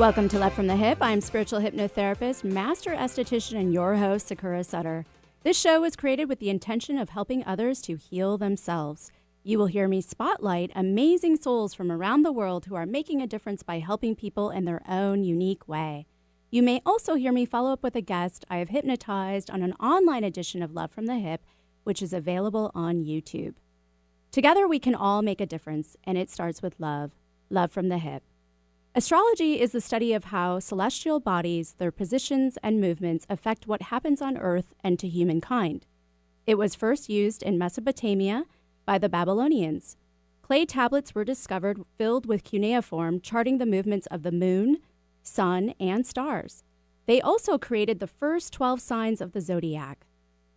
Welcome to Left from the Hip. I'm spiritual hypnotherapist, master esthetician, and your host, Sakura Sutter. This show was created with the intention of helping others to heal themselves. You will hear me spotlight amazing souls from around the world who are making a difference by helping people in their own unique way. You may also hear me follow up with a guest I have hypnotized on an online edition of Love from the Hip, which is available on YouTube. Together we can all make a difference, and it starts with love. Love from the Hip. Astrology is the study of how celestial bodies, their positions and movements affect what happens on Earth and to humankind. It was first used in Mesopotamia by the Babylonians. Clay tablets were discovered filled with cuneiform, charting the movements of the moon, sun, and stars. They also created the first 12 signs of the zodiac.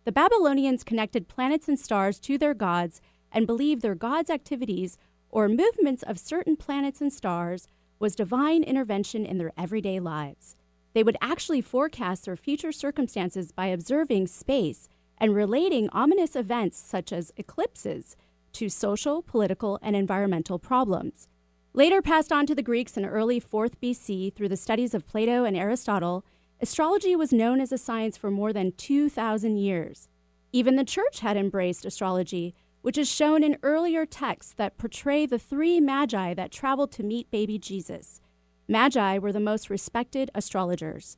The Babylonians connected planets and stars to their gods and believed their gods' activities or movements of certain planets and stars was divine intervention in their everyday lives. They would actually forecast their future circumstances by observing space and relating ominous events such as eclipses to social, political, and environmental problems. Later passed on to the Greeks in early 4th BC through the studies of Plato and Aristotle, astrology was known as a science for more than 2,000 years. Even the church had embraced astrology, which is shown in earlier texts that portray the three magi that traveled to meet baby Jesus. Magi were the most respected astrologers.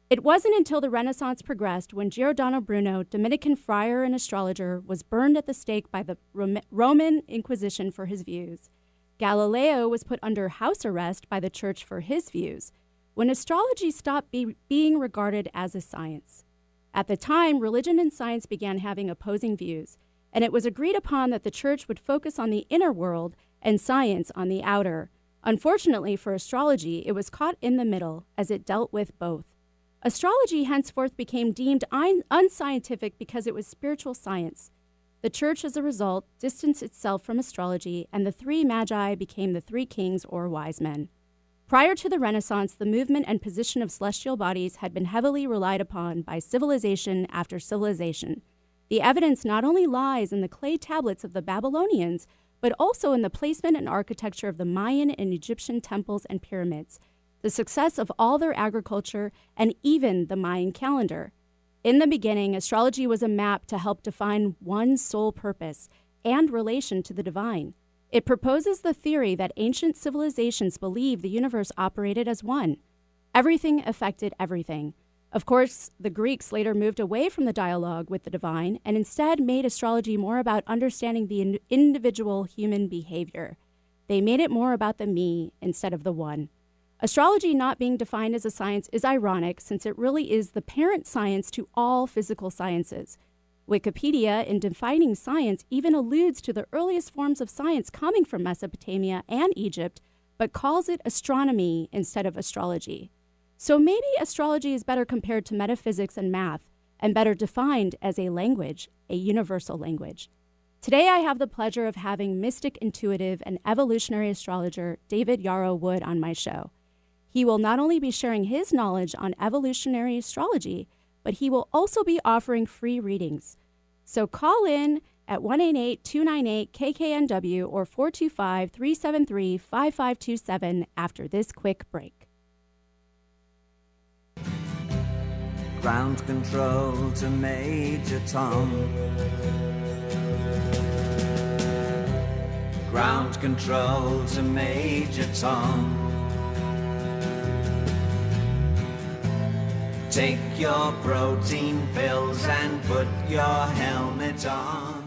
It wasn't until the Renaissance progressed when Giordano Bruno, Dominican friar and astrologer, was burned at the stake by the Roman Inquisition for his views. Galileo was put under house arrest by the church for his views, when astrology stopped being regarded as a science. At the time, religion and science began having opposing views, and it was agreed upon that the church would focus on the inner world and science on the outer. Unfortunately for astrology, it was caught in the middle, as it dealt with both. Astrology henceforth became deemed unscientific because it was spiritual science. The church, as a result, distanced itself from astrology, and the three magi became the three kings or wise men. Prior to the Renaissance, the movement and position of celestial bodies had been heavily relied upon by civilization after civilization. The evidence not only lies in the clay tablets of the Babylonians, but also in the placement and architecture of the Mayan and Egyptian temples and pyramids, the success of all their agriculture, and even the Mayan calendar. In the beginning, astrology was a map to help define one's sole purpose and relation to the divine. It proposes the theory that ancient civilizations believed the universe operated as one. Everything affected everything. Of course, the Greeks later moved away from the dialogue with the divine and instead made astrology more about understanding the individual human behavior. They made it more about the me instead of the one. Astrology not being defined as a science is ironic, since it really is the parent science to all physical sciences. Wikipedia, in defining science, even alludes to the earliest forms of science coming from Mesopotamia and Egypt, but calls it astronomy instead of astrology. So maybe astrology is better compared to metaphysics and math, and better defined as a language, a universal language. Today I have the pleasure of having mystic, intuitive, and evolutionary astrologer David Yarrow Wood on my show. He will not only be sharing his knowledge on evolutionary astrology, but he will also be offering free readings. So call in at 1-888-298-KKNW or 425-373-5527 after this quick break. Ground control to Major Tom. Ground control to Major Tom. Take your protein pills and put your helmet on.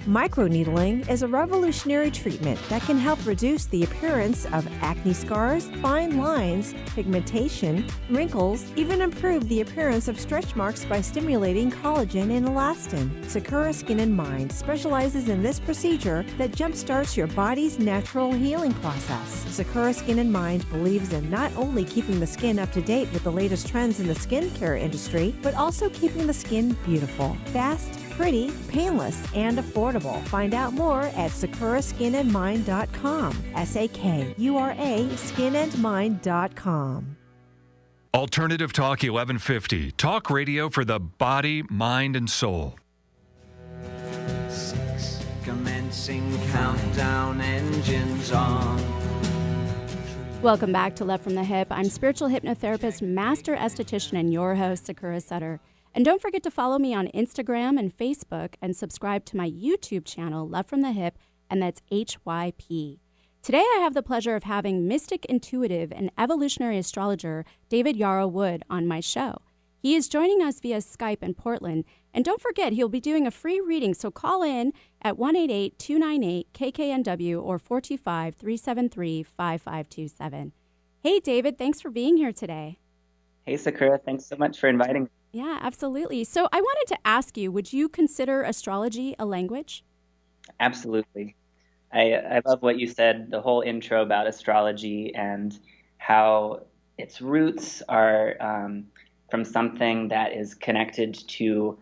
Microneedling is a revolutionary treatment that can help reduce the appearance of acne scars, fine lines, pigmentation, wrinkles, even improve the appearance of stretch marks by stimulating collagen and elastin. Sakura Skin and Mind specializes in this procedure that jumpstarts your body's natural healing process. Sakura Skin and Mind believes in not only keeping the skin up to date with the latest trends in the skincare industry, but also keeping the skin beautiful, fast, pretty, painless, and affordable. Find out more at sakuraskinandmind.com. SAKURA skinandmind.com. Alternative Talk 1150. Talk radio for the body, mind, and soul. 6. Commencing countdown, engines on. Welcome back to Love from the Hip. I'm spiritual hypnotherapist, master esthetician, and your host, Sakura Sutter. And don't forget to follow me on Instagram and Facebook and subscribe to my YouTube channel, Love from the Hip, and that's HYP. Today I have the pleasure of having mystic intuitive and evolutionary astrologer David Yarrow Wood on my show. He is joining us via Skype in Portland. And don't forget, he'll be doing a free reading, so call in at 1-888-298-KKNW or 425-373-5527. Hey, David, thanks for being here today. Hey, Sakura, thanks so much for inviting me. Yeah, absolutely. So I wanted to ask you, would you consider astrology a language? Absolutely. I love what you said, the whole intro about astrology and how its roots are from something that is connected to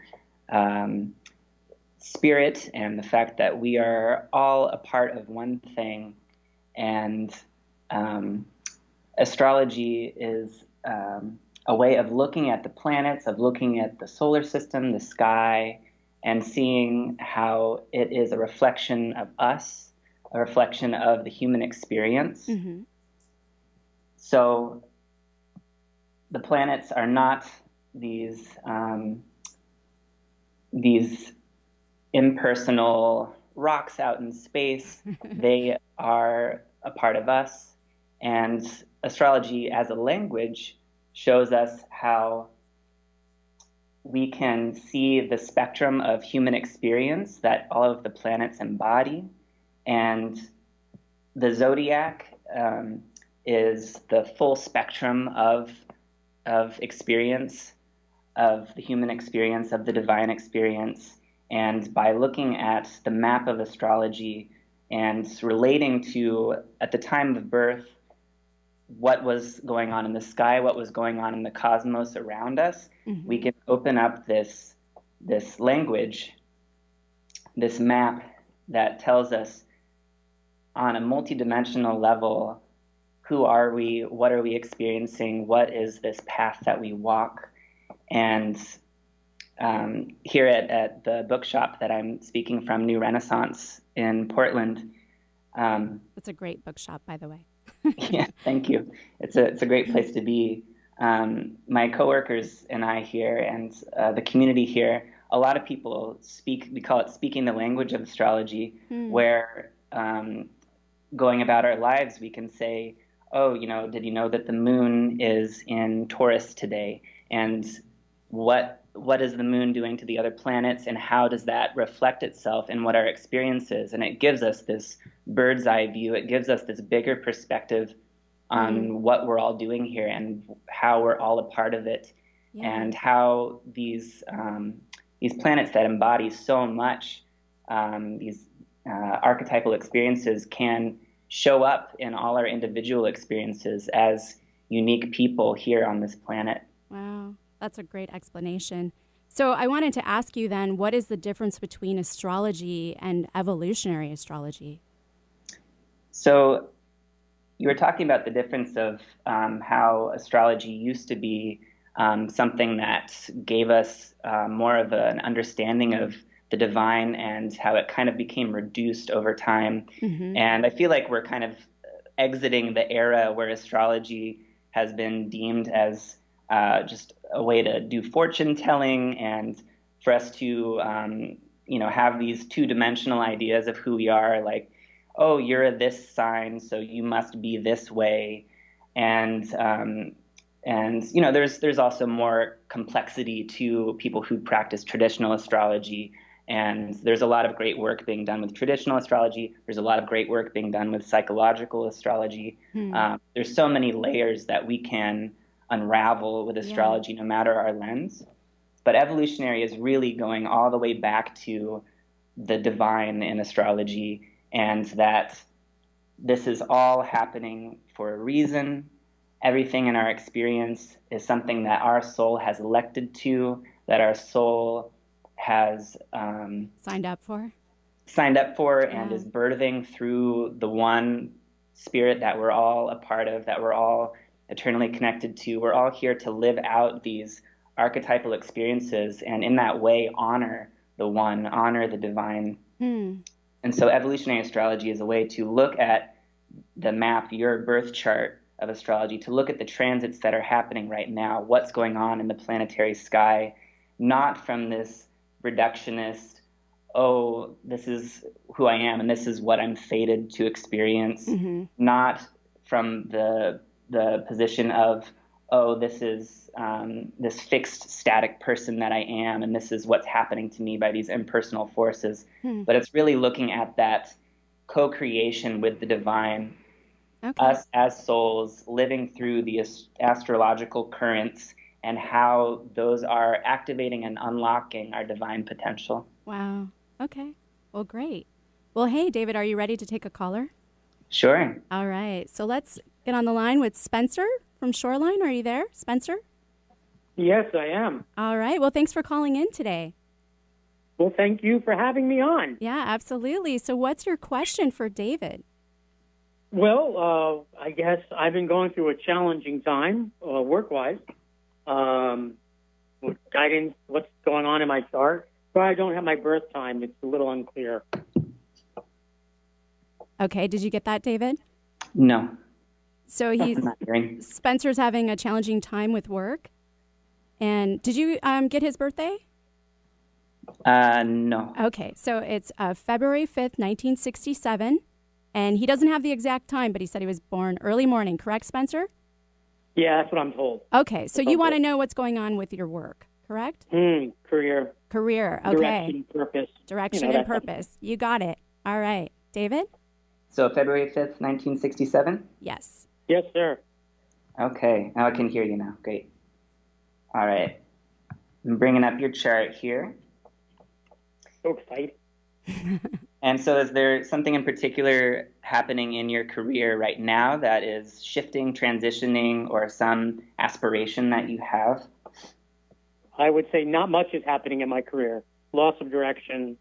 spirit and the fact that we are all a part of one thing. And astrology is a way of looking at the planets, of looking at the solar system, the sky, and seeing how it is a reflection of us, a reflection of the human experience. Mm-hmm. So the planets are not these impersonal rocks out in space. They are a part of us. And astrology as a language shows us how we can see the spectrum of human experience that all of the planets embody. And the zodiac is the full spectrum of experience, of the human experience, of the divine experience. And by looking at the map of astrology and relating to, at the time of birth, what was going on in the sky, what was going on in the cosmos around us, mm-hmm. we can open up this language, this map that tells us on a multidimensional level, who are we, what are we experiencing, what is this path that we walk. And here at the bookshop that I'm speaking from, New Renaissance in Portland. It's a great bookshop, by the way. Yeah, thank you. It's a great place to be. My coworkers and I here and the community here, a lot of people speak, we call it speaking the language of astrology, where going about our lives, we can say, oh, did you know that the moon is in Taurus today? And what is the moon doing to the other planets, and how does that reflect itself in what our experience is? And it gives us this bird's eye view. It gives us this bigger perspective on what we're all doing here and how we're all a part of it, and how these planets that embody so much, these archetypal experiences can show up in all our individual experiences as unique people here on this planet. Wow. That's a great explanation. So I wanted to ask you then, what is the difference between astrology and evolutionary astrology? So you were talking about the difference of how astrology used to be something that gave us more of an understanding of the divine and how it kind of became reduced over time. Mm-hmm. And I feel like we're kind of exiting the era where astrology has been deemed as just a way to do fortune telling, and for us to, have these two-dimensional ideas of who we are, like, oh, you're this sign, so you must be this way. And there's also more complexity to people who practice traditional astrology. And there's a lot of great work being done with traditional astrology. There's a lot of great work being done with psychological astrology. There's so many layers that we can unravel with astrology, no matter our lens. But evolutionary is really going all the way back to the divine in astrology, and that this is all happening for a reason. Everything in our experience is something that our soul has elected to, that our soul has signed up for, and is birthing through the one spirit that we're all a part of, that we're all eternally connected to. We're all here to live out these archetypal experiences, and in that way honor the one, honor the divine. And so evolutionary astrology is a way to look at the map, your birth chart, of astrology, to look at the transits that are happening right now, what's going on in the planetary sky, not from this reductionist, oh, this is who I am and this is what I'm fated to experience, not from the position of, oh, this is this fixed static person that I am and this is what's happening to me by these impersonal forces. But it's really looking at that co-creation with the divine, us as souls living through the astrological currents and how those are activating and unlocking our divine potential. Wow. Okay. Well, great. Well, hey, David, are you ready to take a caller? Sure. All right. So let's get on the line with Spencer from Shoreline. Are you there, Spencer? Yes, I am. All right. Well, thanks for calling in today. Well, thank you for having me on. Yeah, absolutely. So what's your question for David? Well, I guess I've been going through a challenging time work-wise. With guidance, what's going on in my chart, but I don't have my birth time. It's a little unclear. Okay. Did you get that, David? No. So I'm not hearing. Spencer's having a challenging time with work. And did you get his birthday? No. Okay, so it's February 5th, 1967, and he doesn't have the exact time, but he said he was born early morning, correct, Spencer? Yeah, that's what I'm told. Okay, so you want to know what's going on with your work, correct? Career. Career, okay. Direction, purpose. Direction and purpose. You got it. All right. David? So February 5th, 1967? Yes. Yes, sir. Okay, now I can hear you now. Great. All right. I'm bringing up your chart here. So excited. And so is there something in particular happening in your career right now that is shifting, transitioning, or some aspiration that you have? I would say not much is happening in my career. Loss of direction,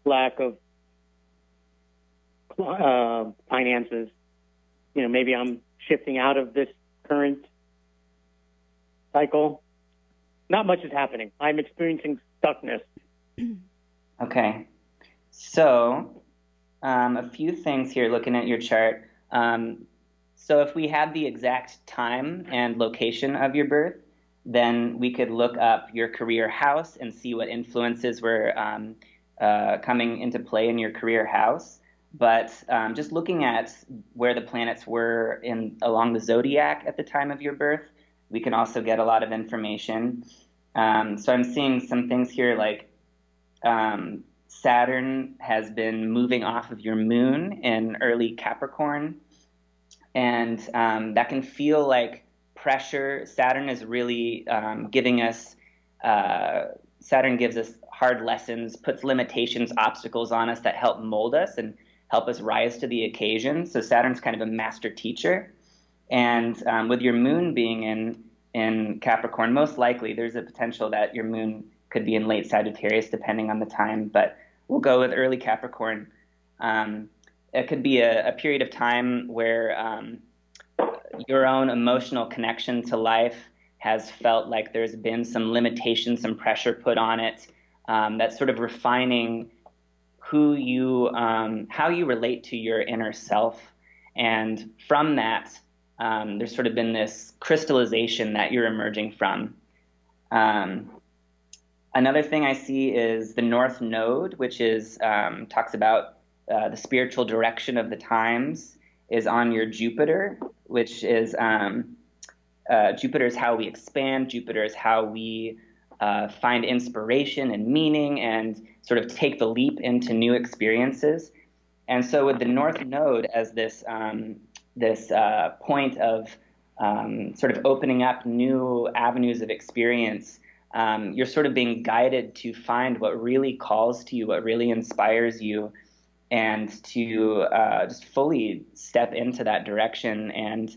lack of finances. You know, maybe I'm shifting out of this current cycle. Not much is happening. I'm experiencing stuckness. Okay. So a few things here looking at your chart. So if we had the exact time and location of your birth, then we could look up your career house and see what influences were coming into play in your career house. But just looking at where the planets were along the zodiac at the time of your birth, we can also get a lot of information. So I'm seeing some things here like Saturn has been moving off of your moon in early Capricorn, and that can feel like pressure. Saturn is really giving us, Saturn gives us hard lessons, puts limitations, obstacles on us that help mold us and help us rise to the occasion. So Saturn's kind of a master teacher. And with your moon being in Capricorn, most likely there's a potential that your moon could be in late Sagittarius depending on the time, but we'll go with early Capricorn. It could be a period of time where your own emotional connection to life has felt like there's been some limitation, some pressure put on it. That's sort of refining who you, how you relate to your inner self. And from that, there's sort of been this crystallization that you're emerging from. Another thing I see is the North Node, which is talks about the spiritual direction of the times, is on your Jupiter, which is Jupiter is how we expand. Jupiter is how we find inspiration and meaning and sort of take the leap into new experiences. And so with the North Node as this point of sort of opening up new avenues of experience, you're sort of being guided to find what really calls to you, what really inspires you, and to just fully step into that direction. And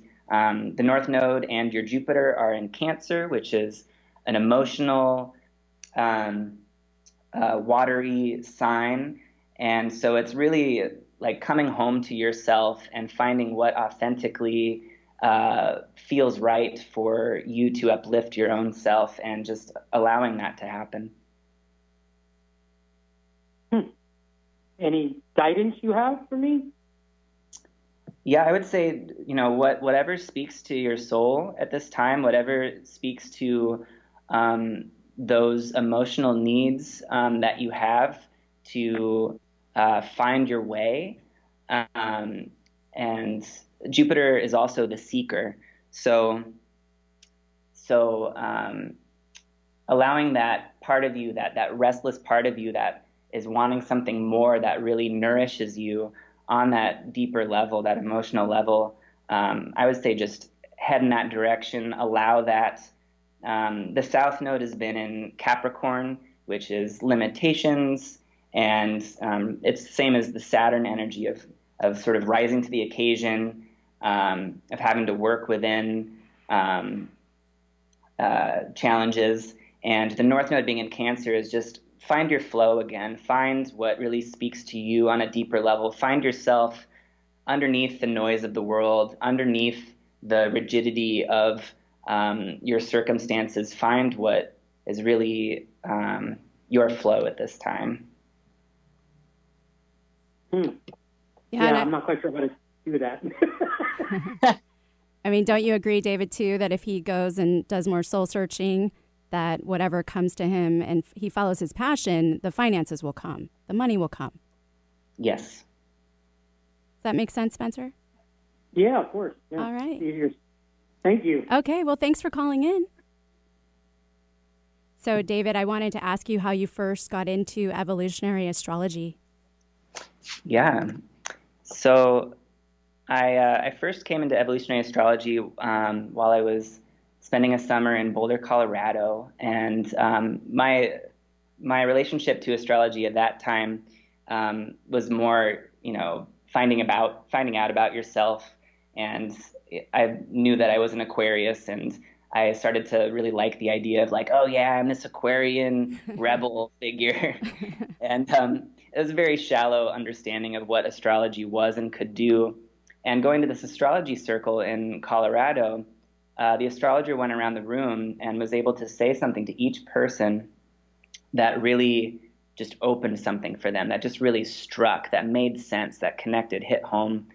the North Node and your Jupiter are in Cancer, which is an emotional, watery sign. And so it's really like coming home to yourself and finding what authentically feels right for you to uplift your own self and just allowing that to happen. Any guidance you have for me? Yeah, I would say, whatever speaks to your soul at this time, whatever speaks to those emotional needs that you have to find your way. And Jupiter is also the seeker. So allowing that part of you, that restless part of you that is wanting something more, that really nourishes you on that deeper level, that emotional level, I would say just head in that direction, allow that. The South Node has been in Capricorn, which is limitations, and it's the same as the Saturn energy of sort of rising to the occasion, of having to work within challenges. And the North Node being in Cancer is just find your flow again, find what really speaks to you on a deeper level, find yourself underneath the noise of the world, underneath the rigidity of your circumstances, find what is really your flow at this time. Yeah, I'm not quite sure how to do that. I mean, don't you agree, David, too, that if he goes and does more soul searching, that whatever comes to him and he follows his passion, the finances will come, the money will come? Yes. Does that make sense, Spencer? Yeah, of course. Yeah. All right. Thank you. Okay, well, thanks for calling in. So, David, I wanted to ask you how you first got into evolutionary astrology. Yeah. So I first came into evolutionary astrology while I was spending a summer in Boulder, Colorado, and my relationship to astrology at that time was more, finding out about yourself. And I knew that I was an Aquarius, and I started to really like the idea of like, oh yeah, I'm this Aquarian rebel figure. And it was a very shallow understanding of what astrology was and could do. And going to this astrology circle in Colorado, the astrologer went around the room and was able to say something to each person that really just opened something for them, that just really struck, that made sense, that connected, hit home.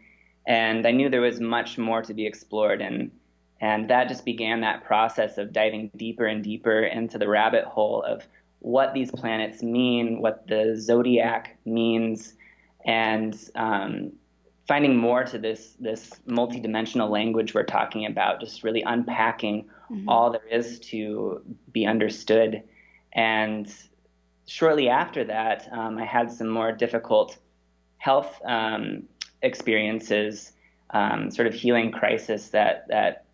And I knew there was much more to be explored, and that just began that process of diving deeper and deeper into the rabbit hole of what these planets mean, what the zodiac means, and finding more to this multidimensional language we're talking about, just really unpacking all there is to be understood. And shortly after that, I had some more difficult health experiences, sort of healing crisis that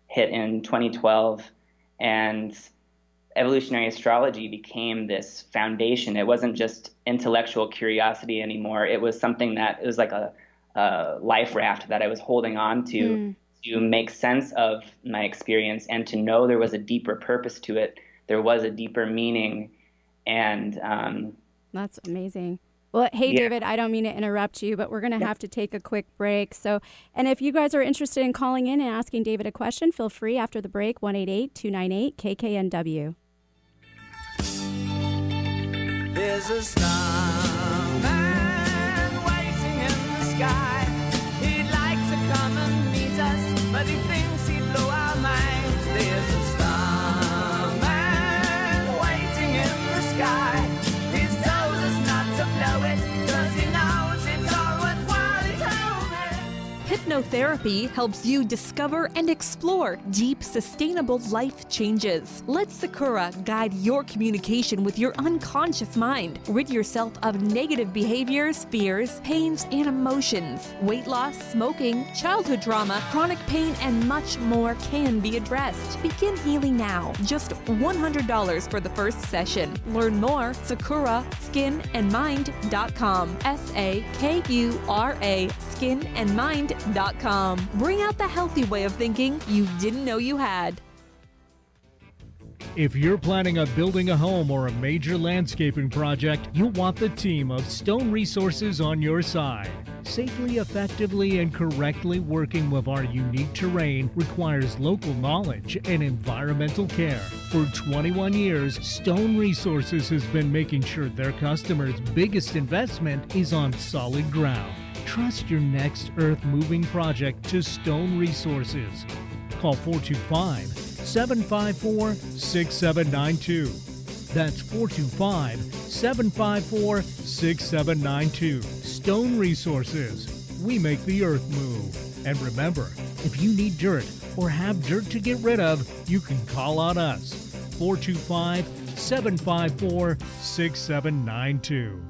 hit in 2012, and evolutionary astrology became this foundation. It wasn't just intellectual curiosity anymore. It was something that, it was like a life raft that I was holding on to make sense of my experience and to know there was a deeper purpose to it. There was a deeper meaning. And that's amazing. Well, hey, yeah. David, I don't mean to interrupt you, but we're going to have to take a quick break. So, and if you guys are interested in calling in and asking David a question, feel free after the break, 1-888-298-KKNW. There's a starman waiting in the sky. He'd like to come and meet us, but he thinks he'd blow our minds. There's a starman waiting in the sky. He's told us not to blow it, 'cause he knows it's all worthwhile. He told me. Hypnotherapy helps you discover and explore deep, sustainable life changes. Let Sakura guide your communication with your unconscious mind. Rid yourself of negative behaviors, fears, pains, and emotions. Weight loss, smoking, childhood trauma, chronic pain, and much more can be addressed. Begin healing now. Just $100 for the first session. Learn more, SakuraSkinandMind.com. SAKURA SkinandMind.com. Bring out the healthy way of thinking you didn't know you had. If you're planning on building a home or a major landscaping project, you'll want the team of Stone Resources on your side. Safely, effectively, and correctly working with our unique terrain requires local knowledge and environmental care. For 21 years, Stone Resources has been making sure their customers' biggest investment is on solid ground. Trust your next earth-moving project to Stone Resources. Call 425-754-6792. That's 425-754-6792. Stone Resources. We make the earth move. And remember, if you need dirt or have dirt to get rid of, you can call on us. 425-754-6792.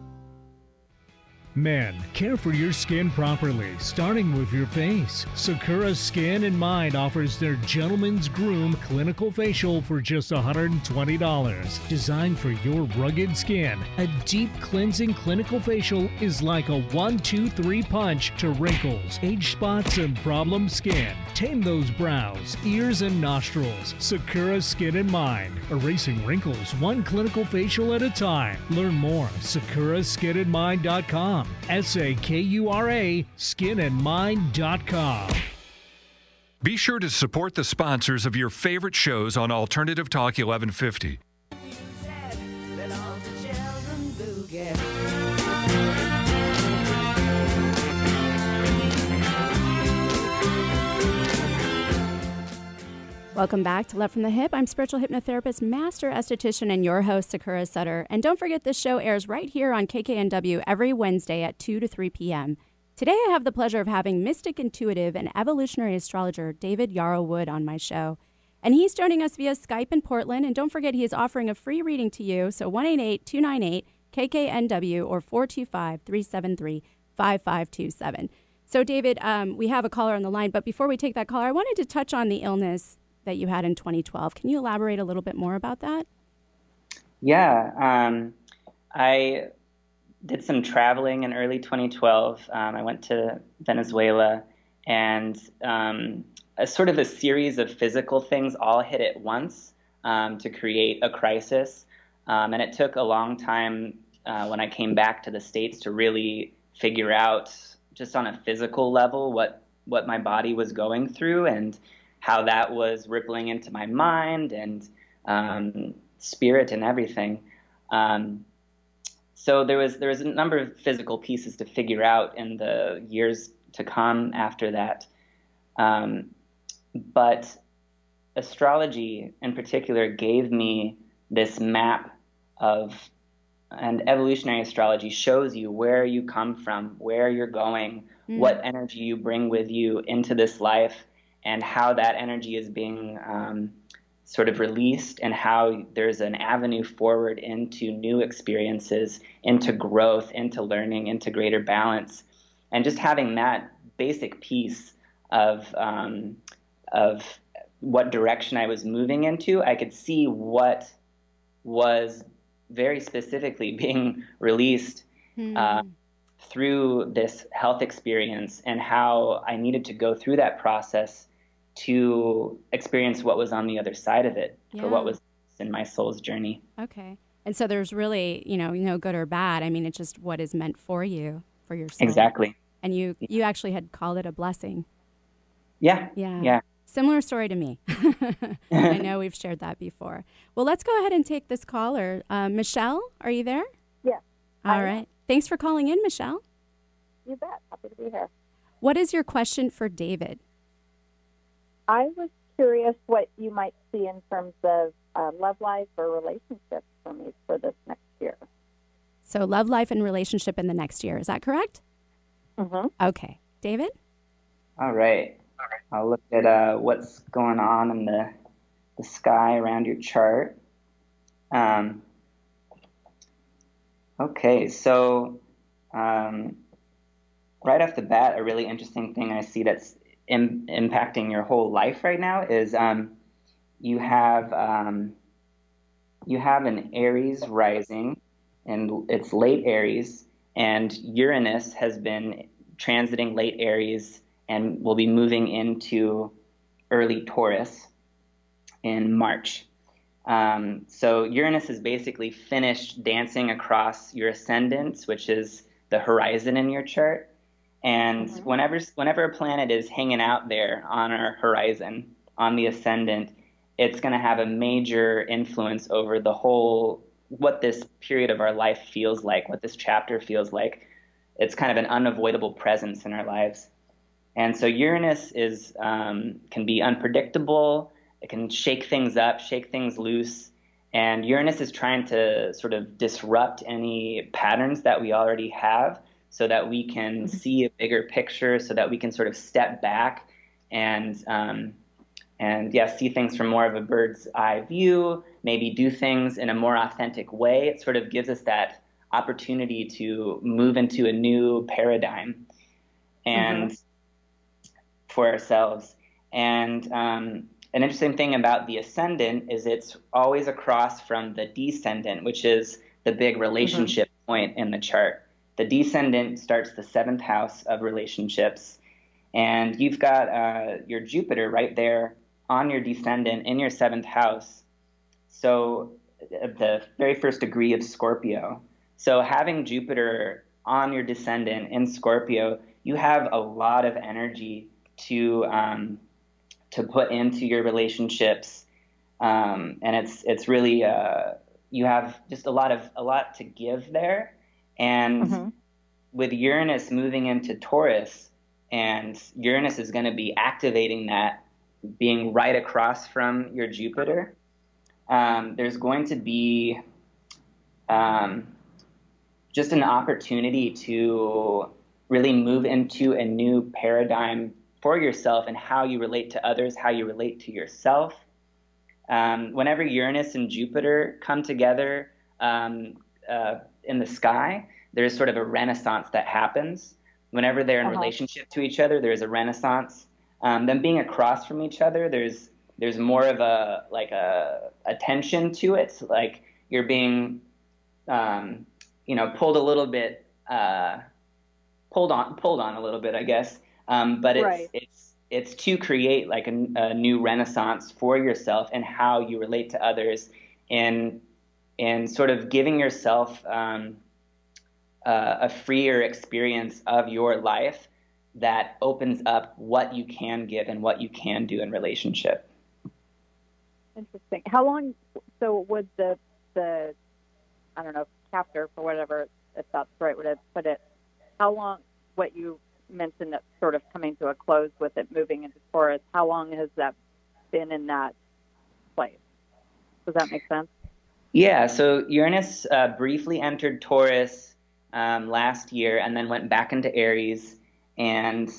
Men, care for your skin properly, starting with your face. Sakura Skin and Mind offers their Gentleman's Groom Clinical Facial for just $120. Designed for your rugged skin, a deep cleansing clinical facial is like a 1-2-3 punch to wrinkles, age spots, and problem skin. Tame those brows, ears, and nostrils. Sakura Skin and Mind, erasing wrinkles one clinical facial at a time. Learn more at sakuraskinandmind.com. SAKURA skinandmind.com. Be sure to support the sponsors of your favorite shows on Alternative Talk 1150. Welcome back to Love from the Hip. I'm spiritual hypnotherapist, master esthetician, and your host, Sakura Sutter. And don't forget, this show airs right here on KKNW every Wednesday at 2 to 3 p.m. Today, I have the pleasure of having mystic, intuitive, and evolutionary astrologer David Yarrow Wood on my show. And he's joining us via Skype in Portland. And don't forget, he is offering a free reading to you. So 1-888-298-KKNW or 425-373-5527. So, David, we have a caller on the line. But before we take that caller, I wanted to touch on the illness that you had in 2012. Can you elaborate a little bit more about that? Yeah, I did some traveling in early 2012. I went to Venezuela, and a sort of a series of physical things all hit at once to create a crisis. And it took a long time when I came back to the States to really figure out, just on a physical level, what my body was going through and how that was rippling into my mind and spirit and everything. So there was a number of physical pieces to figure out in the years to come after that. But astrology in particular gave me this map and evolutionary astrology shows you where you come from, where you're going, what energy you bring with you into this life, and how that energy is being sort of released, and how there's an avenue forward into new experiences, into growth, into learning, into greater balance. And just having that basic piece of what direction I was moving into, I could see what was very specifically being released through this health experience, and how I needed to go through that process to experience what was on the other side of it, for what was in my soul's journey. Okay. And so there's really, no good or bad. I mean, it's just what is meant for you, for your soul. Exactly. And you actually had called it a blessing. Yeah. Similar story to me. I know we've shared that before. Well, let's go ahead and take this caller. Michelle, are you there? Yeah. All right. Thanks for calling in, Michelle. You bet. Happy to be here. What is your question for David? I was curious what you might see in terms of love life or relationships for me for this next year. So love life and relationship in the next year. Is that correct? Mm-hmm. Okay. David? All right. I'll look at what's going on in the sky around your chart. Okay, so right off the bat, a really interesting thing I see that's impacting your whole life right now is you have an Aries rising, and it's late Aries, and Uranus has been transiting late Aries and will be moving into early Taurus in March. So Uranus is basically finished dancing across your ascendant, which is the horizon in your chart. And whenever a planet is hanging out there on our horizon, on the ascendant, it's going to have a major influence over the whole, what this period of our life feels like, what this chapter feels like. it's kind of an unavoidable presence in our lives. And so Uranus is can be unpredictable. It can shake things up, shake things loose. And Uranus is trying to sort of disrupt any patterns that we already have so that we can see a bigger picture, so that we can sort of step back and see things from more of a bird's eye view, maybe do things in a more authentic way. It sort of gives us that opportunity to move into a new paradigm and for ourselves. And an interesting thing about the ascendant is it's always across from the descendant, which is the big relationship point in the chart. The descendant starts the 7th house of relationships, and you've got your Jupiter right there on your descendant in your 7th house. So the very first degree of Scorpio. So having Jupiter on your descendant in Scorpio, you have a lot of energy to put into your relationships, and it's really you have just a lot to give there. And with Uranus moving into Taurus, and Uranus is going to be activating that, being right across from your Jupiter, there's going to be just an opportunity to really move into a new paradigm for yourself and how you relate to others, how you relate to yourself. Whenever Uranus and Jupiter come together in the sky, there's sort of a renaissance that happens. Whenever they're in relationship to each other, there's a renaissance. Them being across from each other, there's more of a tension to it. Like you're being, pulled a little bit, pulled on a little bit, I guess. But it's to create like a new renaissance for yourself and how you relate to others, and sort of giving yourself a freer experience of your life that opens up what you can give and what you can do in relationship. Interesting. How long? So would the I don't know, chapter for whatever, if that's the right way to put it, how long? What you mentioned that's sort of coming to a close with it moving into Taurus, how long has that been in that place? Does that make sense? Yeah, so Uranus briefly entered Taurus last year and then went back into Aries, and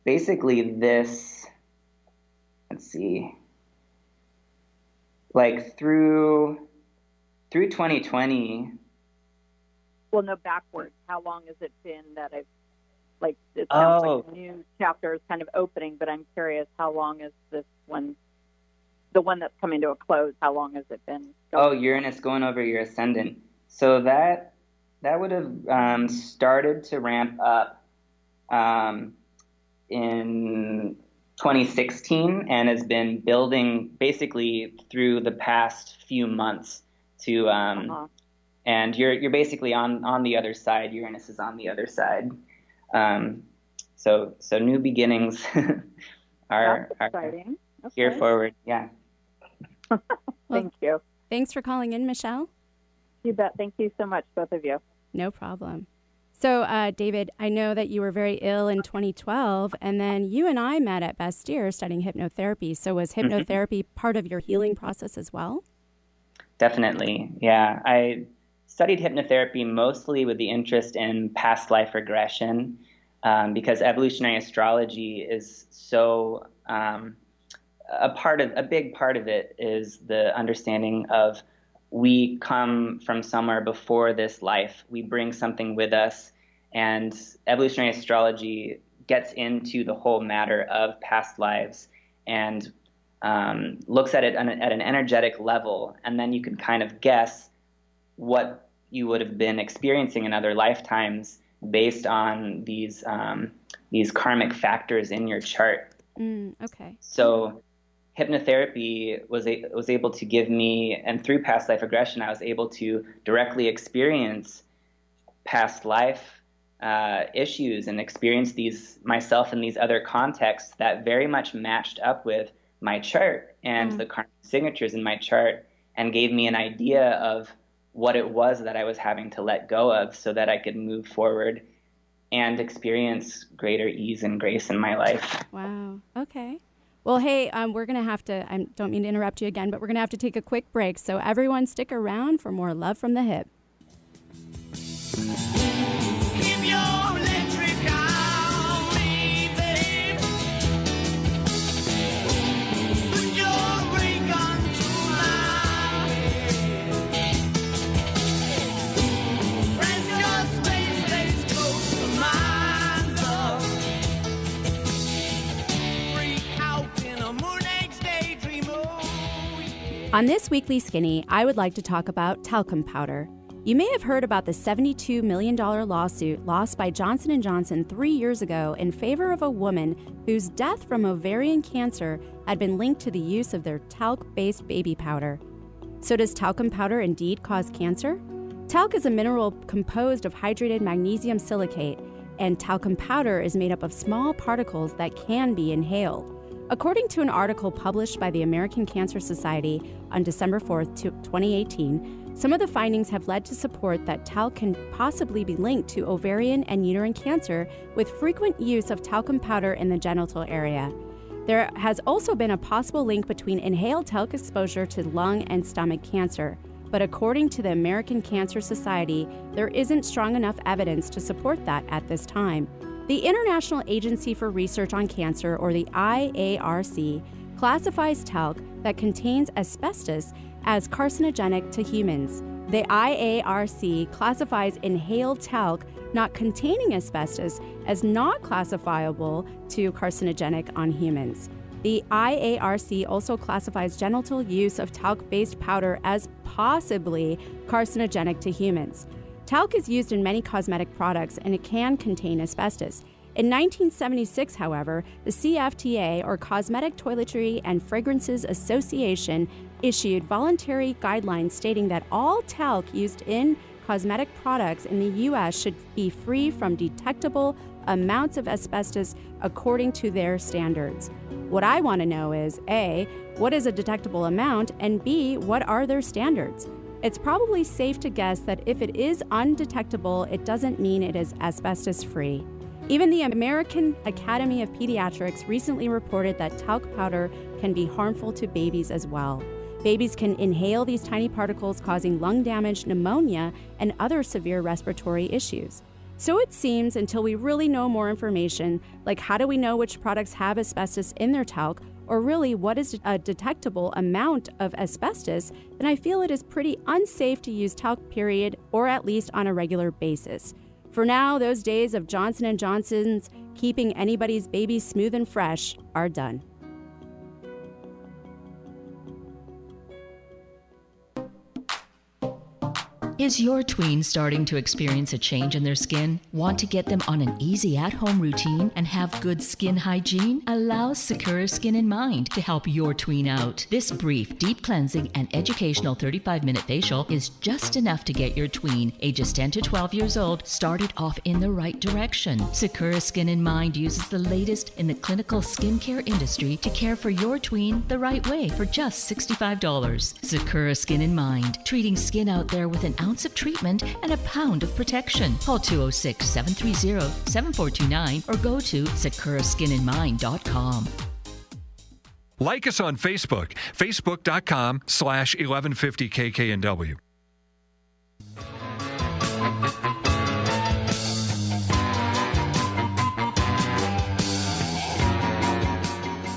basically this, let's see, like through 2020. Well, no, backwards. How long has it been that it sounds like a new chapter is kind of opening, but I'm curious, how long is this one, the one that's coming to a close, how long has it been going? Uranus going over your ascendant. So that would have started to ramp up in 2016 and has been building basically through the past few months to and you're basically on the other side. Uranus is on the other side. So new beginnings are exciting. Here forward. Yeah. Thank you. Thanks for calling in, Michelle. You bet. Thank you so much, both of you. No problem. So, David, I know that you were very ill in 2012, and then you and I met at Bastyr studying hypnotherapy. So was hypnotherapy part of your healing process as well? Definitely. Yeah. I studied hypnotherapy mostly with the interest in past life regression, because evolutionary astrology is so a big part of it is the understanding of we come from somewhere before this life. We bring something with us, and evolutionary astrology gets into the whole matter of past lives and looks at it at an energetic level, and then you can kind of guess what you would have been experiencing in other lifetimes based on these karmic factors in your chart. Okay. So hypnotherapy was able to give me, and through past life regression, I was able to directly experience past life issues and experience these myself in these other contexts that very much matched up with my chart and the karmic signatures in my chart, and gave me an idea of what it was that I was having to let go of so that I could move forward and experience greater ease and grace in my life. Wow. Okay. Well, hey, we're going to have to, I don't mean to interrupt you again, but we're going to have to take a quick break. So everyone stick around for more Love from the Hip. Keep your electric on me, babe. Put your ray gun to my head. Press your space face close to mine, love. Freak out in a moon age daydream. Oh, yeah. On this weekly Skinny, I would like to talk about talcum powder. You may have heard about the $72 million lawsuit lost by Johnson & Johnson 3 years ago in favor of a woman whose death from ovarian cancer had been linked to the use of their talc-based baby powder. So does talcum powder indeed cause cancer? Talc is a mineral composed of hydrated magnesium silicate, and talcum powder is made up of small particles that can be inhaled. According to an article published by the American Cancer Society on December 4th, 2018, some of the findings have led to support that talc can possibly be linked to ovarian and uterine cancer with frequent use of talcum powder in the genital area. There has also been a possible link between inhaled talc exposure to lung and stomach cancer. But according to the American Cancer Society, there isn't strong enough evidence to support that at this time. The International Agency for Research on Cancer, or the IARC, classifies talc that contains asbestos as carcinogenic to humans. The IARC classifies inhaled talc not containing asbestos as not classifiable to carcinogenic on humans. The IARC also classifies genital use of talc-based powder as possibly carcinogenic to humans. Talc is used in many cosmetic products, and it can contain asbestos. In 1976, however, the CFTA, or Cosmetic Toiletry and Fragrances Association, issued voluntary guidelines stating that all talc used in cosmetic products in the U.S. should be free from detectable amounts of asbestos according to their standards. What I want to know is, A, what is a detectable amount, and B, what are their standards? It's probably safe to guess that if it is undetectable, it doesn't mean it is asbestos-free. Even the American Academy of Pediatrics recently reported that talc powder can be harmful to babies as well. Babies can inhale these tiny particles, causing lung damage, pneumonia, and other severe respiratory issues. So it seems, until we really know more information, like how do we know which products have asbestos in their talc, or really what is a detectable amount of asbestos, then I feel it is pretty unsafe to use talc, period, or at least on a regular basis. For now, those days of Johnson & Johnson's keeping anybody's baby smooth and fresh are done. Is your tween starting to experience a change in their skin? Want to get them on an easy at-home routine and have good skin hygiene? Allow Sakura Skin in Mind to help your tween out. This brief, deep cleansing and educational 35-minute facial is just enough to get your tween, ages 10 to 12 years old, started off in the right direction. Sakura Skin in Mind uses the latest in the clinical skincare industry to care for your tween the right way for just $65. Sakura Skin in Mind, treating skin out there with an ounce of treatment and a pound of protection. Call 206-730-7429 or go to sakuraskininmind.com. Like us on Facebook, facebook.com/1150kknw.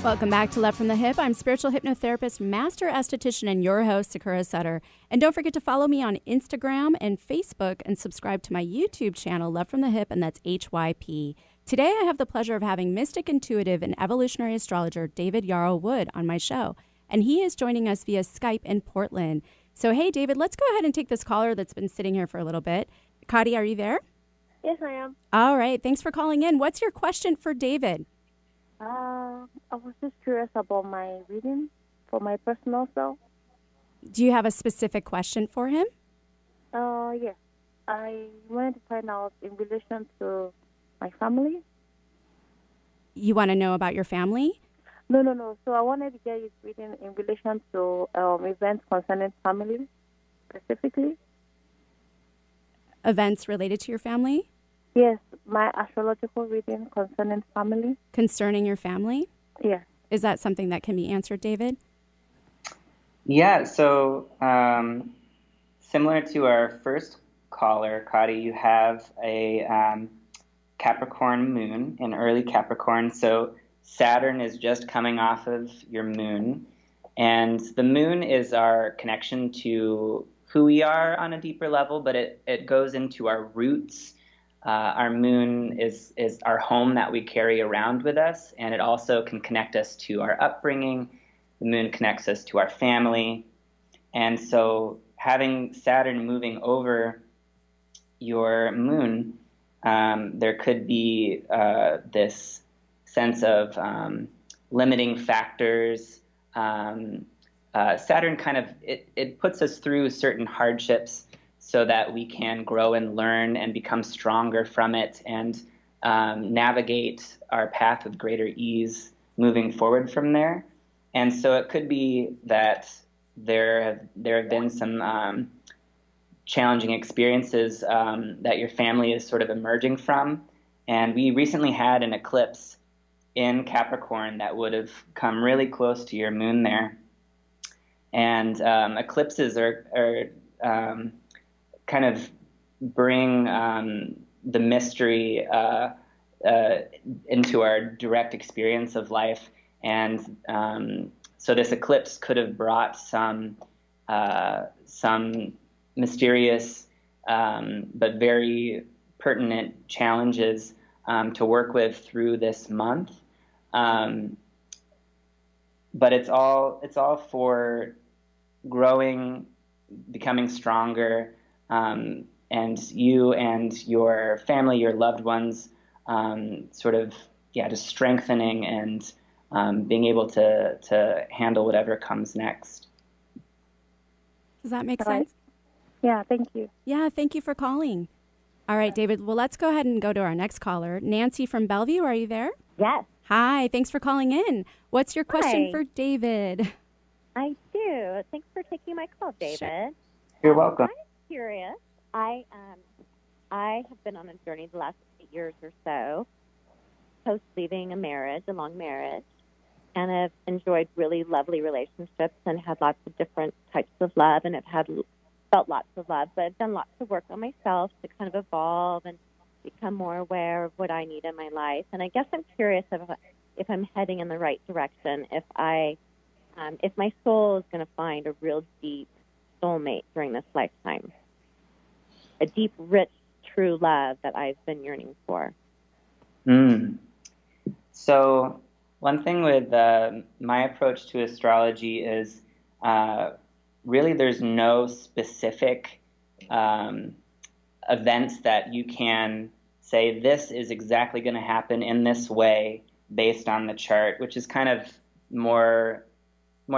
Welcome back to Love from the Hip. I'm spiritual hypnotherapist, master esthetician, and your host, Sakura Sutter. And don't forget to follow me on Instagram and Facebook and subscribe to my YouTube channel, Love from the Hip, and that's HYP. Today, I have the pleasure of having mystic, intuitive, and evolutionary astrologer David Yarrow Wood on my show. And he is joining us via Skype in Portland. So, hey, David, let's go ahead and take this caller that's been sitting here for a little bit. Kadi, are you there? Yes, I am. All right. Thanks for calling in. What's your question for David? I was just curious about my reading for my personal self. Do you have a specific question for him? Yes. I wanted to find out in relation to my family. You want to know about your family? No. So I wanted to get his reading in relation to events concerning family specifically. events related to your family? Yes, my astrological reading concerning family. Concerning your family? Yes. Is that something that can be answered, David? Yeah, so similar to our first caller, Kadi, you have a Capricorn moon in early Capricorn. So Saturn is just coming off of your moon. And the moon is our connection to who we are on a deeper level, but it goes into our roots. Our moon is our home that we carry around with us, and it also can connect us to our upbringing. The moon connects us to our family. And so having Saturn moving over your moon, there could be this sense of limiting factors. Saturn kind of, it puts us through certain hardships so that we can grow and learn and become stronger from it and navigate our path with greater ease moving forward from there. And so it could be that there have been some challenging experiences that your family is sort of emerging from. And we recently had an eclipse in Capricorn that would have come really close to your moon there. And eclipses are kind of bring the mystery into our direct experience of life. And so this eclipse could have brought some mysterious but very pertinent challenges to work with through this month. But it's all for growing, becoming stronger, and you and your family, your loved ones, just strengthening and being able to handle whatever comes next. Does that make sense? Yeah, thank you. Yeah, thank you for calling. All right, David, well, let's go ahead and go to our next caller. Nancy from Bellevue, are you there? Yes. Hi, thanks for calling in. What's your question Hi. for David? I do. Thanks for taking my call, David. Sure. You're welcome. I'm curious. I have been on a journey the last 8 years or so, post leaving a long marriage, and have enjoyed really lovely relationships and had lots of different types of love, and have felt lots of love, but I've done lots of work on myself to kind of evolve and become more aware of what I need in my life. And I guess I'm curious if I'm heading in the right direction, if my soul is going to find a real deep soulmate during this lifetime, a deep, rich, true love that I've been yearning for. So one thing with my approach to astrology is really there's no specific events that you can say this is exactly going to happen in this way based on the chart, which is kind of more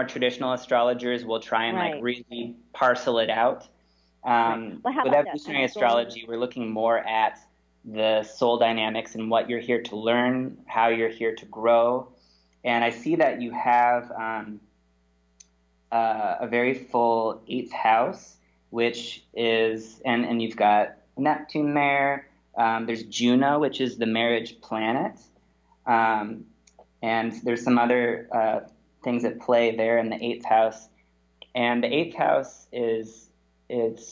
traditional astrologers will try and like really parcel it out. With Evolutionay astrology, we're looking more at the soul dynamics and what you're here to learn, how you're here to grow. And I see that you have a very full 8th house, which is, and you've got Neptune there. There's Juno, which is the marriage planet. And there's some other things at play there in the 8th house. And the 8th house it's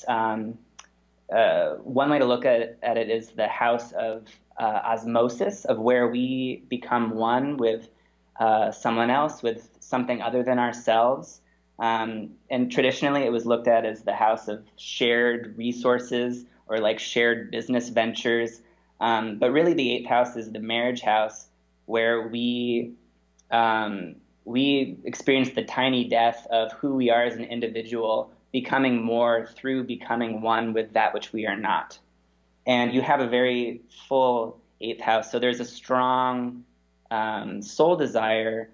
one way to look at it is the house of osmosis, of where we become one with someone else, with something other than ourselves. And traditionally it was looked at as the house of shared resources or like shared business ventures. But really the 8th house is the marriage house, where we experience the tiny death of who we are as an individual, becoming more through becoming one with that which we are not. And you have a very full 8th house. So there's a strong soul desire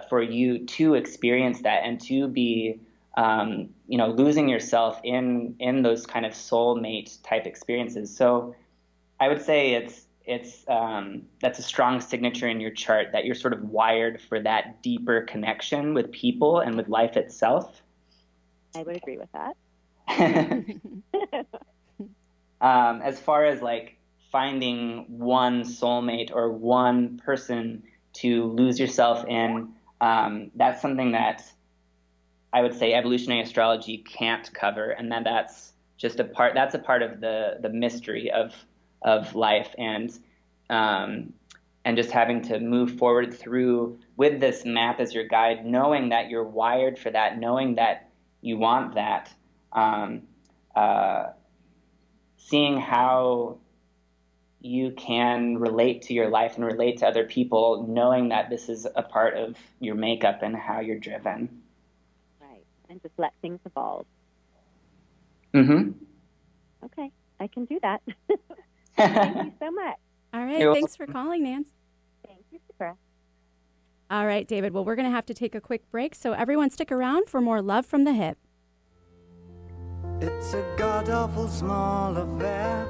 for you to experience that and to be, losing yourself in those kind of soulmate type experiences. So I would say that's a strong signature in your chart that you're sort of wired for that deeper connection with people and with life itself. I would agree with that. as far as like finding one soulmate or one person to lose yourself in, that's something that I would say evolutionary astrology can't cover, and that's just a part of the mystery of life, and just having to move forward through with this map as your guide, knowing that you're wired for that, knowing that you want that, seeing how you can relate to your life and relate to other people, knowing that this is a part of your makeup and how you're driven. Right, and just let things evolve. Mm-hmm. Okay, I can do that. Thank you so much. All right, thanks for calling, Nance. Thank you, Sakura. All right, David. Well, we're going to have to take a quick break, so everyone stick around for more Love from the Hip. It's a god-awful small affair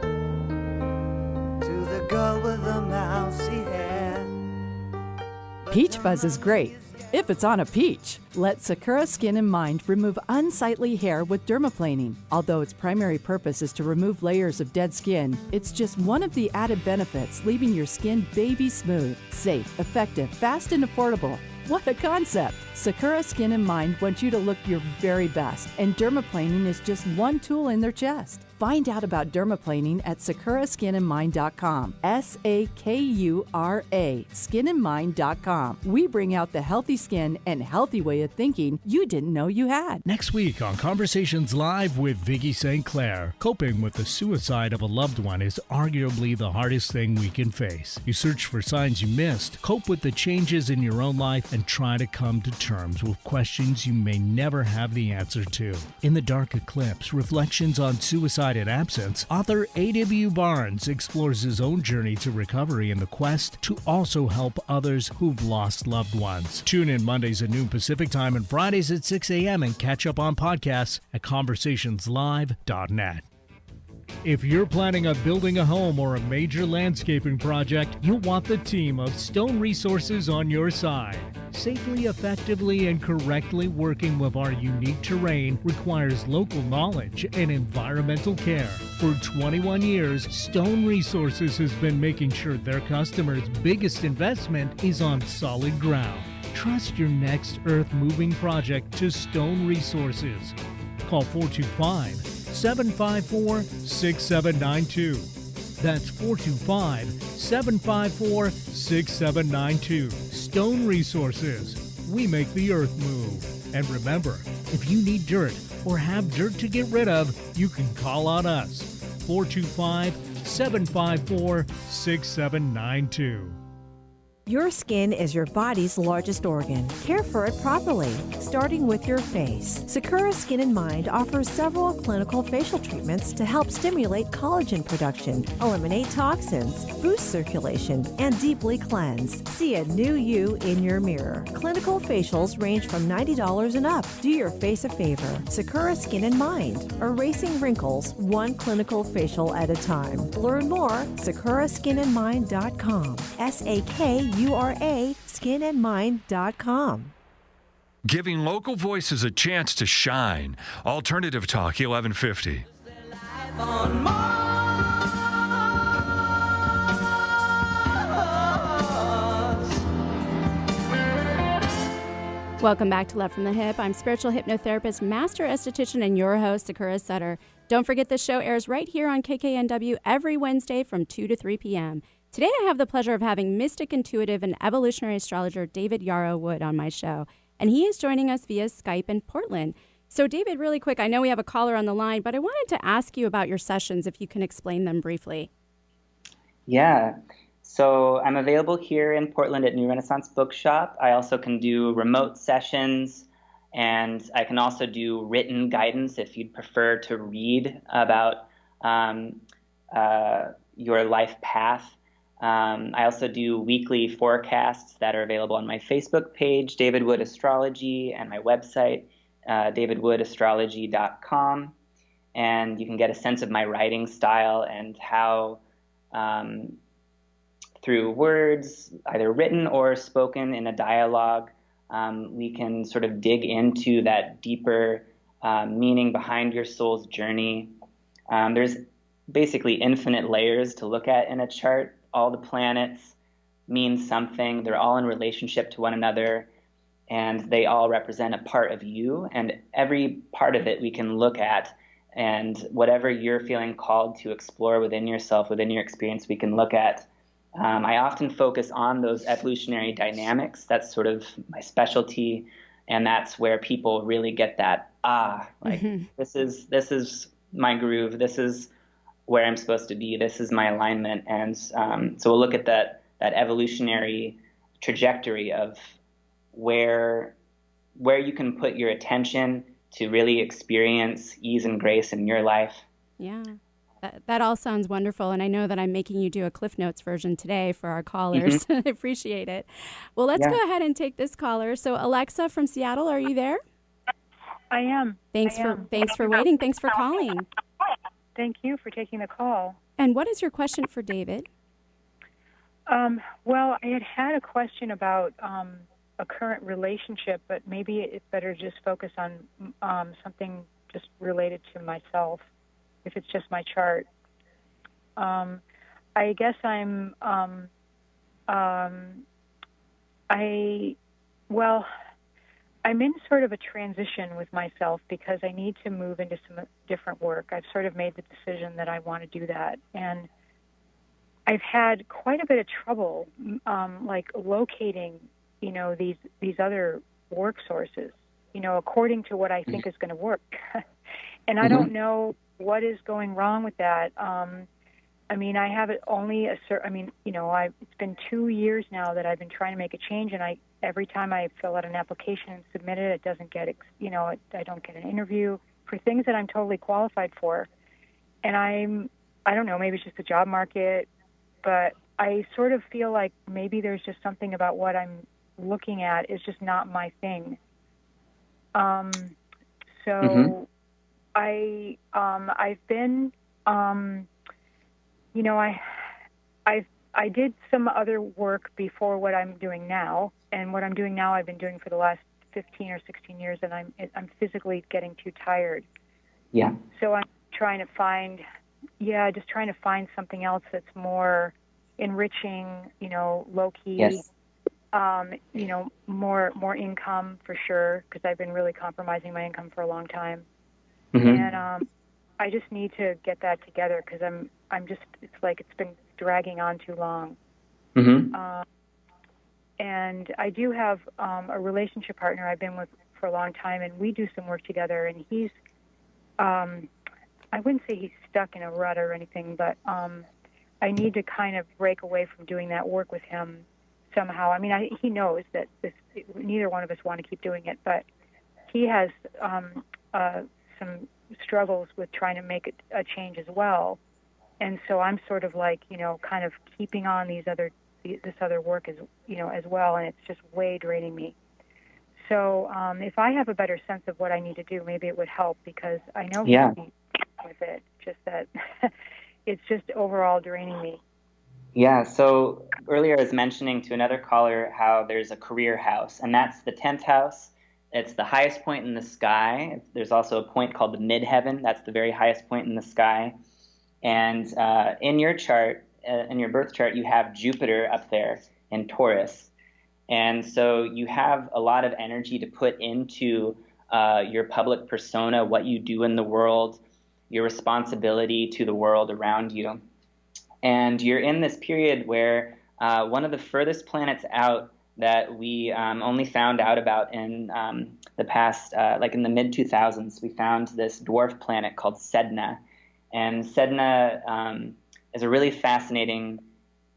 to the girl with the mousy hair. Peach fuzz is great if it's on a peach. Let Sakura Skin and Mind remove unsightly hair with dermaplaning. Although its primary purpose is to remove layers of dead skin, it's just one of the added benefits, leaving your skin baby smooth, safe, effective, fast, and affordable. What a concept! Sakura Skin and Mind wants you to look your very best, and dermaplaning is just one tool in their chest. Find out about dermaplaning at sakuraskinandmind.com. SAKURA, skinandmind.com. We bring out the healthy skin and healthy way of thinking you didn't know you had. Next week on Conversations Live with Vicky St. Clair, coping with the suicide of a loved one is arguably the hardest thing we can face. You search for signs you missed, cope with the changes in your own life, and try to come to terms with questions you may never have the answer to. In the Dark Eclipse, Reflections on Suicide and Absence, author A.W. Barnes explores his own journey to recovery in the quest to also help others who've lost loved ones. Tune in Mondays at noon Pacific Time and Fridays at 6 a.m. and catch up on podcasts at conversationslive.net. If you're planning on building a home or a major landscaping project, you'll want the team of Stone Resources on your side. Safely, effectively, and correctly working with our unique terrain requires local knowledge and environmental care. For 21 years, Stone Resources has been making sure their customers' biggest investment is on solid ground. Trust your next earth-moving project to Stone Resources. Call 425-754-6792. That's 425-754-6792. Stone Resources. We make the earth move. And remember, if you need dirt or have dirt to get rid of, you can call on us. 425-754-6792. Your skin is your body's largest organ. Care for it properly, starting with your face. Sakura Skin and Mind offers several clinical facial treatments to help stimulate collagen production, eliminate toxins, boost circulation, and deeply cleanse. See a new you in your mirror. Clinical facials range from $90 and up. Do your face a favor. Sakura Skin and Mind, erasing wrinkles one clinical facial at a time. Learn more, sakuraskinandmind.com. SAKURA, skinandmind.com. Giving local voices a chance to shine. Alternative Talk 1150. Welcome back to Love from the Hip. I'm spiritual hypnotherapist, master esthetician, and your host, Sakura Sutter. Don't forget this show airs right here on KKNW every Wednesday from 2 to 3 p.m. Today I have the pleasure of having mystic, intuitive, and evolutionary astrologer David Yarrow Wood on my show, and he is joining us via Skype in Portland. So David, really quick, I know we have a caller on the line, but I wanted to ask you about your sessions, if you can explain them briefly. Yeah. So I'm available here in Portland at New Renaissance Bookshop. I also can do remote sessions, and I can also do written guidance if you'd prefer to read about your life path. I also do weekly forecasts that are available on my Facebook page, David Wood Astrology, and my website, davidwoodastrology.com. And you can get a sense of my writing style and how, through words, either written or spoken in a dialogue, we can sort of dig into that deeper meaning behind your soul's journey. There's basically infinite layers to look at in a chart. All the planets mean something. They're all in relationship to one another, and they all represent a part of you. And every part of it we can look at, and whatever you're feeling called to explore within yourself, within your experience, we can look at. I often focus on those evolutionary dynamics. That's sort of my specialty, and that's where people really get that, this is my groove. This is where I'm supposed to be. This is my alignment. And so we'll look at that evolutionary trajectory of where you can put your attention to really experience ease and grace in your life. Yeah. That all sounds wonderful, and I know that I'm making you do a Cliff Notes version today for our callers. I appreciate it. Well, let's go ahead and take this caller. So, Alexa from Seattle, are you there? I am. Thanks for waiting. Thanks for calling. Thank you for taking the call. And what is your question for David? Well, I had a question about a current relationship, but maybe it's better to just focus on something just related to myself, if it's just my chart. I guess I'm in sort of a transition with myself because I need to move into some different work. I've sort of made the decision that I want to do that. And I've had quite a bit of trouble, like locating, these other work sources, according to what I think is going to work. And I don't know what is going wrong with that. I have it only it's been 2 years now that I've been trying to make a change, and every time I fill out an application and submit it, it doesn't get, I don't get an interview for things that I'm totally qualified for. And I don't know, maybe it's just the job market, but I sort of feel like maybe there's just something about what I'm looking at is just not my thing. I've been, I did some other work before what I'm doing now, and what I'm doing now I've been doing for the last 15 or 16 years, and I'm physically getting too tired. Yeah. So I'm trying to find something else that's more enriching, low-key. Yes. More income for sure, because I've been really compromising my income for a long time. Mm-hmm. And I just need to get that together because it's like it's been dragging on too long. Mm-hmm. And I do have a relationship partner I've been with for a long time, and we do some work together, and he's, I wouldn't say he's stuck in a rut or anything, but I need to kind of break away from doing that work with him somehow. He knows that neither one of us want to keep doing it, but he has some struggles with trying to make a change as well. And so I'm sort of like, kind of keeping on this other work as well, and it's just way draining me. So if I have a better sense of what I need to do, maybe it would help, because I know he can be with it, just that it's just overall draining me. Yeah, so earlier I was mentioning to another caller how there's a career house, and that's the 10th house. It's the highest point in the sky. There's also a point called the midheaven. That's the very highest point in the sky. And in your chart, in your birth chart, you have Jupiter up there in Taurus. And so you have a lot of energy to put into your public persona, what you do in the world, your responsibility to the world around you. And you're in this period where one of the furthest planets out that we only found out about in the past, like in the mid-2000s, we found this dwarf planet called Sedna. And Sedna is a really fascinating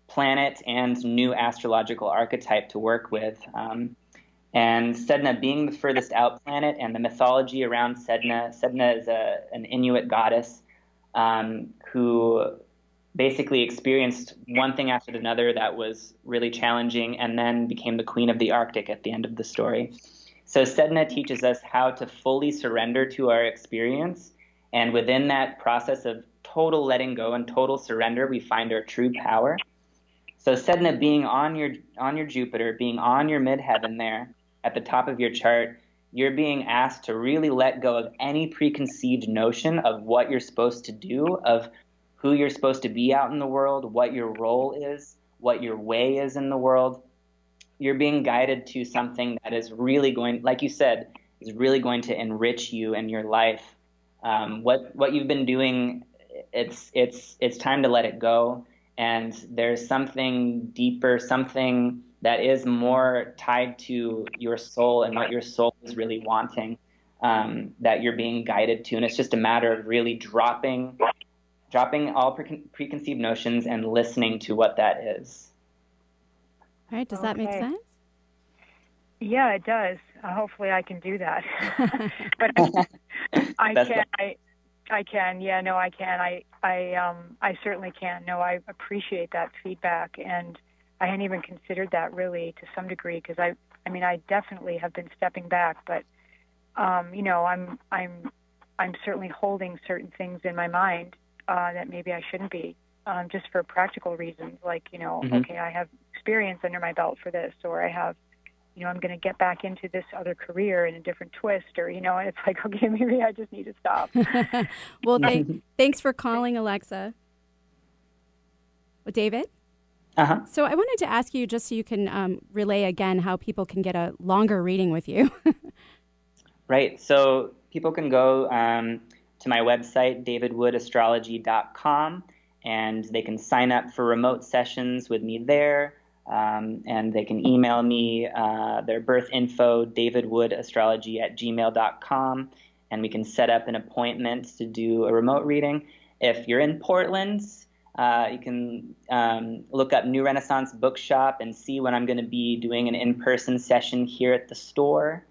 planet and new astrological archetype to work with. And Sedna being the furthest out planet, and the mythology around Sedna is an Inuit goddess who basically experienced one thing after another that was really challenging, and then became the queen of the Arctic at the end of the story. So Sedna teaches us how to fully surrender to our experience, and within that process of total letting go and total surrender, we find our true power. So Sedna being on your Jupiter, being on your midheaven there at the top of your chart, you're being asked to really let go of any preconceived notion of what you're supposed to do, of who you're supposed to be out in the world, what your role is, what your way is in the world. You're being guided to something that is really going, like you said, is really going to enrich you and your life. What you've been doing, it's time to let it go. And there's something deeper, something that is more tied to your soul and what your soul is really wanting, that you're being guided to. And it's just a matter of really dropping all preconceived notions and listening to what that is. All right. Does that make sense? Yeah, it does. Hopefully I can do that. But I can. Yeah, no, I can. I certainly can. No, I appreciate that feedback, and I hadn't even considered that really to some degree, because I definitely have been stepping back, but I'm certainly holding certain things in my mind that maybe I shouldn't be, just for practical reasons, like okay, I have experience under my belt for this, or I have, I'm going to get back into this other career in a different twist, or, and it's like, okay, maybe I just need to stop. Well, thanks for calling, Alexa. Well, David? Uh-huh. So I wanted to ask you, just so you can relay again how people can get a longer reading with you. Right. So people can go to my website, davidwoodastrology.com, and they can sign up for remote sessions with me there. And they can email me their birth info, davidwoodastrology@gmail.com, and we can set up an appointment to do a remote reading. If you're in Portland, you can look up New Renaissance Bookshop and see when I'm going to be doing an in-person session here at the store.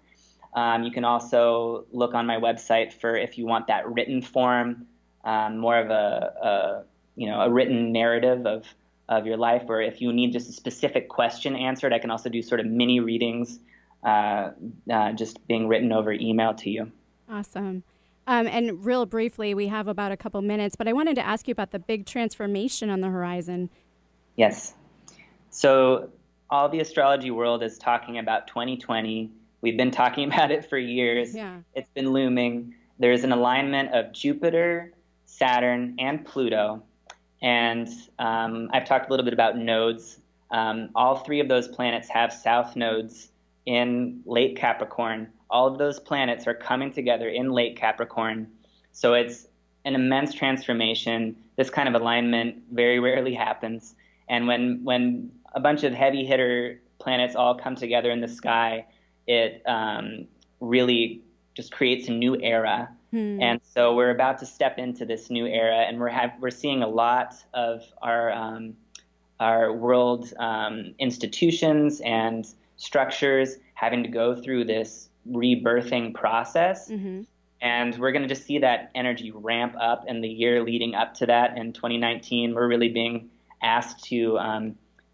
You can also look on my website for, if you want that written form, more of a written narrative of your life, or if you need just a specific question answered, I can also do sort of mini readings, just being written over email to you. Awesome. And real briefly, we have about a couple minutes, but I wanted to ask you about the big transformation on the horizon. Yes. So all the astrology world is talking about 2020. We've been talking about it for years. Yeah. It's been looming. There's an alignment of Jupiter, Saturn, and Pluto. And I've talked a little bit about nodes. All three of those planets have south nodes in late Capricorn. All of those planets are coming together in late Capricorn. So it's an immense transformation. This kind of alignment very rarely happens. And when a bunch of heavy hitter planets all come together in the sky, it really just creates a new era. And so we're about to step into this new era, and we're seeing a lot of our world institutions and structures having to go through this rebirthing process. Mm-hmm. And we're going to just see that energy ramp up in the year leading up to that. In 2019, we're really being asked to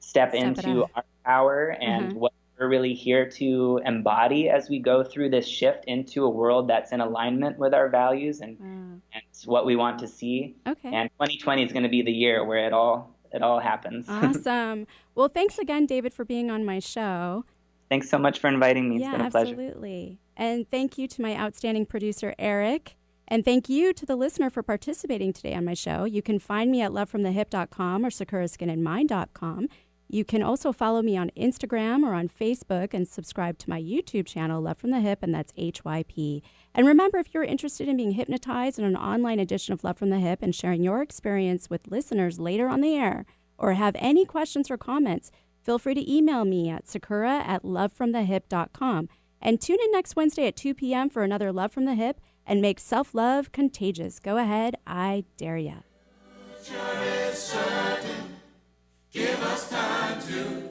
step into our power and what we're really here to embody as we go through this shift into a world that's in alignment with our values and what we want to see. Okay. And 2020 is going to be the year where it all happens. Awesome. Well, thanks again, David, for being on my show. Thanks so much for inviting me. It's been a pleasure. Absolutely. And thank you to my outstanding producer, Eric. And thank you to the listener for participating today on my show. You can find me at lovefromthehip.com or sakuraskinandmind.com. You can also follow me on Instagram or on Facebook and subscribe to my YouTube channel, Love from the Hip, and that's HYP. And remember, if you're interested in being hypnotized in an online edition of Love from the Hip and sharing your experience with listeners later on the air, or have any questions or comments, feel free to email me at sakura@lovefromthehip.com. And tune in next Wednesday at 2 p.m. for another Love from the Hip, and make self-love contagious. Go ahead, I dare ya. Give us time to